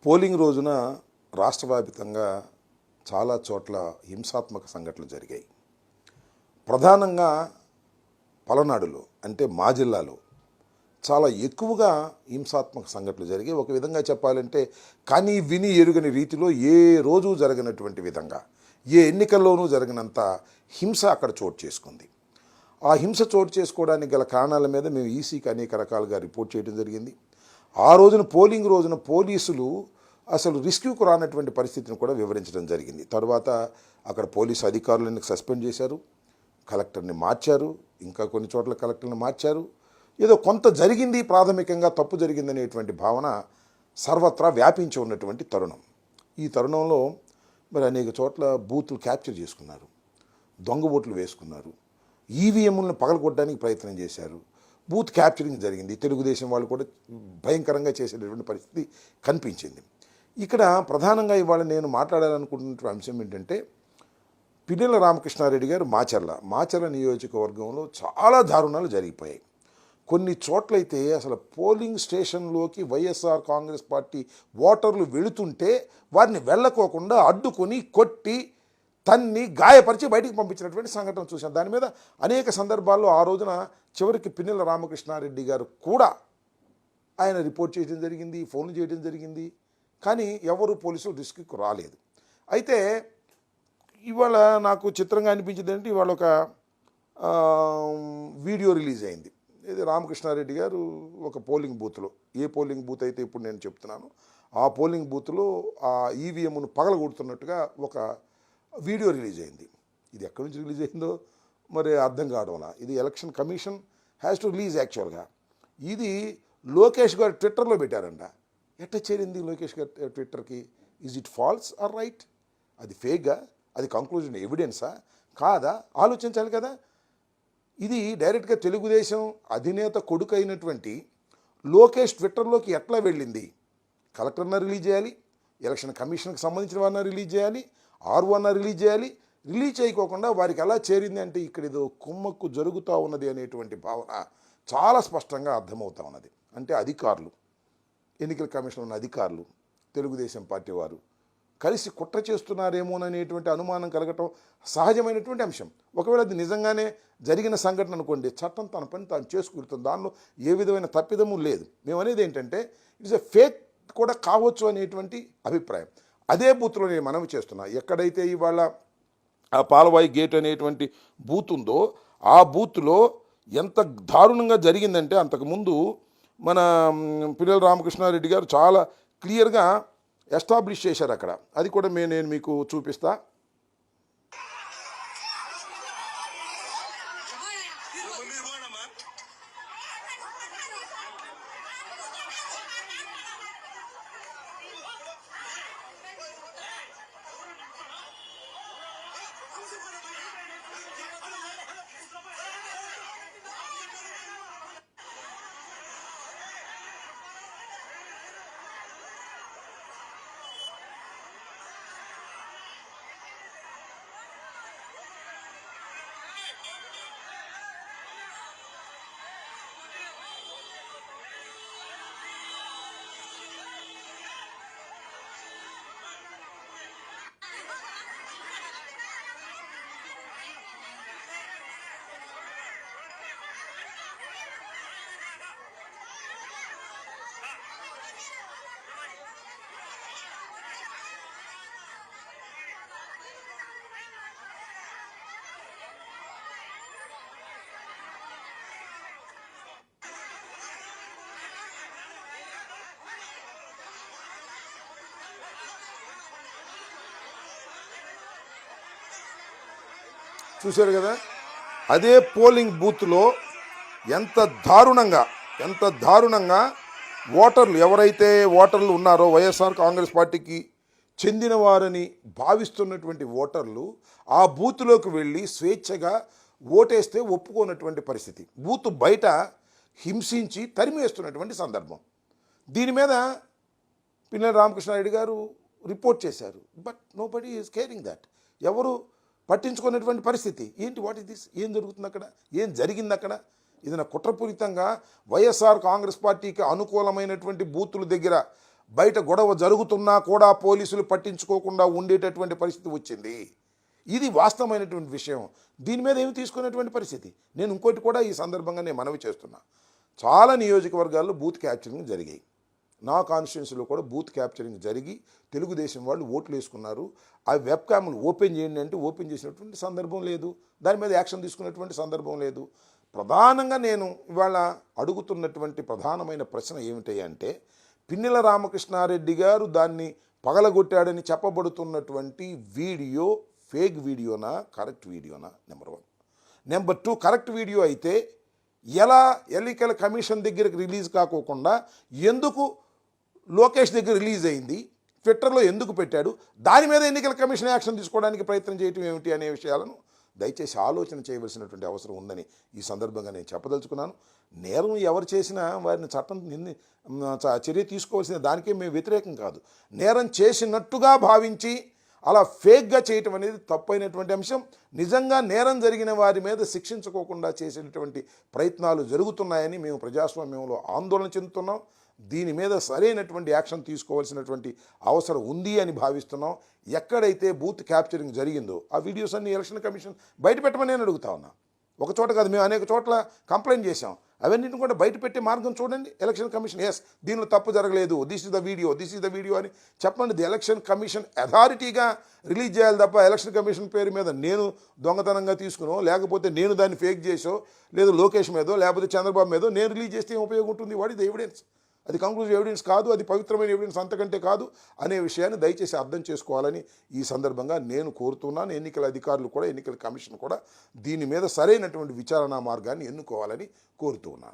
Polling రోజున రాష్ట్ర వ్యాప్తంగా చాలా చోట్ల హింసాత్మక సంఘటనలు జరిగాయి. ప్రధానంగా పలనాడులో అంటే మా జిల్లాలో చాలా ఎక్కువగా హింసాత్మక సంఘటనలు జరిగాయి. ఒక విధంగా చెప్పాలంటే కానీ విని ఎరుగని రీతిలో ఏ రోజు జరగనటువంటి విధంగా ఏ ఎన్నికల్లోనూ జరిగినంత హింస అక్కడ చోటు చేసుకుంది. ఆ హింస చోటు చేసుకోవడానికి గల కారణాల మీద మేము ఈసీకి అనేక రకాలుగా రిపోర్ట్ చేయడం జరిగింది. ఆ రోజున పోలింగ్ రోజున పోలీసులు అసలు రిస్క్యూకు రానటువంటి పరిస్థితిని కూడా వివరించడం జరిగింది. తర్వాత అక్కడ పోలీసు అధికారులను సస్పెండ్ చేశారు, కలెక్టర్ని మార్చారు, ఇంకా కొన్ని చోట్ల కలెక్టర్ని మార్చారు. ఏదో కొంత జరిగింది, ప్రాథమికంగా తప్పు జరిగిందనేటువంటి భావన సర్వత్రా వ్యాపించి ఉన్నటువంటి తరుణం. ఈ తరుణంలో మరి అనేక చోట్ల బూతులు క్యాప్చర్ చేసుకున్నారు, దొంగ ఓట్లు వేసుకున్నారు, ఈవీఎంలను పగలగొట్టడానికి ప్రయత్నం చేశారు, బూత్ క్యాప్చరింగ్ జరిగింది. తెలుగుదేశం వాళ్ళు కూడా భయంకరంగా చేసేటటువంటి పరిస్థితి కనిపించింది. ఇక్కడ ప్రధానంగా ఇవాళ నేను మాట్లాడాలనుకుంటున్న అంశం ఏంటంటే పిన్నెల రామకృష్ణారెడ్డి గారు మాచర్ల నియోజకవర్గంలో చాలా దారుణాలు జరిగిపోయాయి. కొన్ని చోట్లయితే అసలు పోలింగ్ స్టేషన్లోకి వైఎస్ఆర్ కాంగ్రెస్ పార్టీ ఓటర్లు వెళుతుంటే వారిని వెళ్ళకోకుండా అడ్డుకొని కొట్టి తన్ని గాయపరిచి బయటికి పంపించినటువంటి సంఘటన చూశాం. దాని మీద అనేక సందర్భాల్లో ఆ రోజున చివరికి పిన్నెల రామకృష్ణారెడ్డి గారు కూడా ఆయన రిపోర్ట్ చేయడం జరిగింది, ఫోన్లు చేయడం జరిగింది. కానీ ఎవరు పోలీసులు రిస్క్కి రాలేదు. అయితే ఇవాళ నాకు చిత్రంగా అనిపించింది అంటే ఇవాళ ఒక వీడియో రిలీజ్ అయింది. ఇది రామకృష్ణారెడ్డి గారు ఒక పోలింగ్ బూత్లో, ఏ పోలింగ్ బూత్ అయితే ఇప్పుడు నేను చెప్తున్నాను ఆ పోలింగ్ బూత్లో ఆ ఈవీఎంను పగలగొడుతున్నట్టుగా ఒక వీడియో రిలీజ్ అయింది. ఇది ఎక్కడి నుంచి రిలీజ్ అయిందో మరి అర్థం కావడం. ఇది election commission has to release. యాక్చువల్గా ఇది లోకేష్ గారు ట్విట్టర్లో పెట్టారంట. ఎట్ట చేరింది లోకేష్ గారు ట్విట్టర్కి? Is it false or right? అది ఫేక్గా? అది కంక్లూజన్ ఎవిడెన్సా కాదా? ఆలోచించాలి కదా. ఇది డైరెక్ట్గా తెలుగుదేశం అధినేత కొడుకు అయినటువంటి లోకేష్ ట్విట్టర్లోకి ఎట్లా వెళ్ళింది? కలెక్టర్న రిలీజ్ చేయాలి, ఎలక్షన్ కమిషన్కి సంబంధించిన వారిని రిలీజ్ చేయాలి, ఆర్ఓన రిలీజ్ చేయాలి. రిలీజ్ చేయకోకుండా వారికి ఎలా చేరింది అంటే ఇక్కడ ఏదో కుమ్మక్కు జరుగుతూ ఉన్నది అనేటువంటి భావన చాలా స్పష్టంగా అర్థమవుతూ ఉన్నది. అంటే అధికారులు, ఎన్నికల కమిషన్ ఉన్న అధికారులు, తెలుగుదేశం పార్టీ వారు కలిసి కుట్ర చేస్తున్నారేమోననేటువంటి అనుమానం కలగటం సహజమైనటువంటి అంశం. ఒకవేళ అది నిజంగానే జరిగిన సంఘటన అనుకోండి, చట్టం తన పని తాను చేసుకుంటుంది, దానిలో ఏ విధమైన తప్పిదము లేదు. మేము అనేది ఏంటంటే ఇట్స్ ఎ ఫేక్ కూడా కావచ్చు అనేటువంటి అభిప్రాయం. అదే బూత్లో నేను మనవి చేస్తున్నా, ఎక్కడైతే ఇవాళ ఆ పాలవాయి గేట్ అనేటువంటి బూత్ ఉందో ఆ బూత్లో ఎంత దారుణంగా జరిగిందంటే అంతకుముందు మన పిన్నెల రామకృష్ణారెడ్డి గారు చాలా క్లియర్గా ఎస్టాబ్లిష్ చేశారు అక్కడ. అది కూడా నేను మీకు చూపిస్తా. చూశారు కదా, అదే పోలింగ్ బూత్లో ఎంత దారుణంగా ఓటర్లు, ఎవరైతే ఓటర్లు ఉన్నారో వైఎస్ఆర్ కాంగ్రెస్ పార్టీకి చెందిన వారని భావిస్తున్నటువంటి ఓటర్లు ఆ బూత్లోకి వెళ్ళి స్వేచ్ఛగా ఓటేస్తే ఒప్పుకోనటువంటి పరిస్థితి, బూత్ బయట హింసించి తరిమేస్తున్నటువంటి సందర్భం. దీని మీద పిన్నెల రామకృష్ణారెడ్డి గారు రిపోర్ట్ చేశారు. But nobody is caring that. ఎవరు పట్టించుకునేటువంటి పరిస్థితి. ఏంటి, వాట్ ఇస్ దిస్? ఏం జరుగుతుంది అక్కడ? ఏం జరిగింది అక్కడ? ఇది కుట్రపూరితంగా వైఎస్ఆర్ కాంగ్రెస్ పార్టీకి అనుకూలమైనటువంటి బూతుల దగ్గర బయట గొడవ జరుగుతున్నా కూడా పోలీసులు పట్టించుకోకుండా ఉండేటటువంటి పరిస్థితి వచ్చింది. ఇది వాస్తవమైనటువంటి విషయం. దీని మీద ఏమి తీసుకునేటువంటి పరిస్థితి. నేను ఇంకోటి కూడా ఈ సందర్భంగా నేను మనవి చేస్తున్నా. చాలా నియోజకవర్గాల్లో బూత్ క్యాప్చరింగ్ జరిగాయి. నా కాన్స్టిట్యున్సీలో కూడా బూత్ క్యాప్చరింగ్ జరిగి తెలుగుదేశం వాళ్ళు ఓట్లు వేసుకున్నారు. ఆ వెబ్ క్యామ్లు ఓపెన్ చేయండి అంటే ఓపెన్ చేసినటువంటి సందర్భం లేదు. దాని మీద యాక్షన్ తీసుకునేటువంటి సందర్భం లేదు. ప్రధానంగా నేను ఇవాళ అడుగుతున్నటువంటి ప్రధానమైన ప్రశ్న ఏమిటి అంటే, పిన్నెల రామకృష్ణారెడ్డి గారు దాన్ని పగలగొట్టాడని చెప్పబడుతున్నటువంటి వీడియో ఫేక్ వీడియోనా, కరెక్ట్ వీడియోనా? నెంబర్ 1. నెంబర్ 2, కరెక్ట్ వీడియో అయితే ఎలా ఎన్నికల కమిషన్ దగ్గరికి రిలీజ్ కాకోకుండా ఎందుకు లోకేష్ దగ్గర రిలీజ్ అయింది, ట్విట్టర్లో ఎందుకు పెట్టాడు, దాని మీద ఎన్నికల కమిషన్ యాక్షన్ తీసుకోవడానికి ప్రయత్నం చేయటం ఏమిటి అనే విషయాలను దయచేసి ఆలోచన చేయవలసినటువంటి అవసరం ఉందని ఈ సందర్భంగా నేను చెప్పదలుచుకున్నాను. నేరం ఎవరు చేసినా వారిని చట్టం చర్య తీసుకోవాల్సిన దానికే మేము వ్యతిరేకం కాదు. నేరం చేసినట్టుగా భావించి అలా ఫేక్గా చేయటం అనేది తప్పైనటువంటి అంశం. నిజంగా నేరం జరిగిన వారి మీద శిక్షించుకోకుండా చేసేటటువంటి ప్రయత్నాలు జరుగుతున్నాయని మేము ప్రజాస్వామ్యంలో ఆందోళన చెందుతున్నాం. దీని మీద సరైనటువంటి యాక్షన్ తీసుకోవాల్సినటువంటి అవసరం ఉంది అని భావిస్తున్నాం. ఎక్కడైతే బూత్ క్యాప్చరింగ్ జరిగిందో ఆ వీడియోస్ అన్ని ఎలక్షన్ కమిషన్ బయట పెట్టమని నేను అడుగుతా ఉన్నా. ఒక చోట కాదు, మేము అనేక చోట్ల కంప్లైంట్ చేశాం. అవన్నింటిని కూడా బయట పెట్టే మార్గం చూడండి. ఎలక్షన్ కమిషన్ దీనిలో తప్పు జరగలేదు, దిస్ ఇస్ ద వీడియో అని చెప్పండి. ది ఎలక్షన్ కమిషన్ అథారిటీగా రిలీజ్ చేయాలి తప్ప ఎలక్షన్ కమిషన్ పేరు మీద నేను దొంగతనంగా తీసుకునో, లేకపోతే నేను దాన్ని ఫేక్ చేసో, లేదు లోకేష్ మీదో, లేకపోతే చంద్రబాబు మీదో నేను రిలీజ్ చేస్తే ఏం ఉపయోగం ఉంటుంది? What is the evidence? అది కంక్లూజివ్ ఎవిడెన్స్ కాదు, అది పవిత్రమైన ఎవిడెన్స్ అంతకంటే కాదు అనే విషయాన్ని దయచేసి అర్థం చేసుకోవాలని ఈ సందర్భంగా నేను కోరుతున్నాను. ఎన్నికల అధికారులు కూడా, ఎన్నికల కమిషన్ కూడా దీని మీద సరైనటువంటి విచారణా మార్గాన్ని ఎన్నుకోవాలని కోరుతూ ఉన్నాను.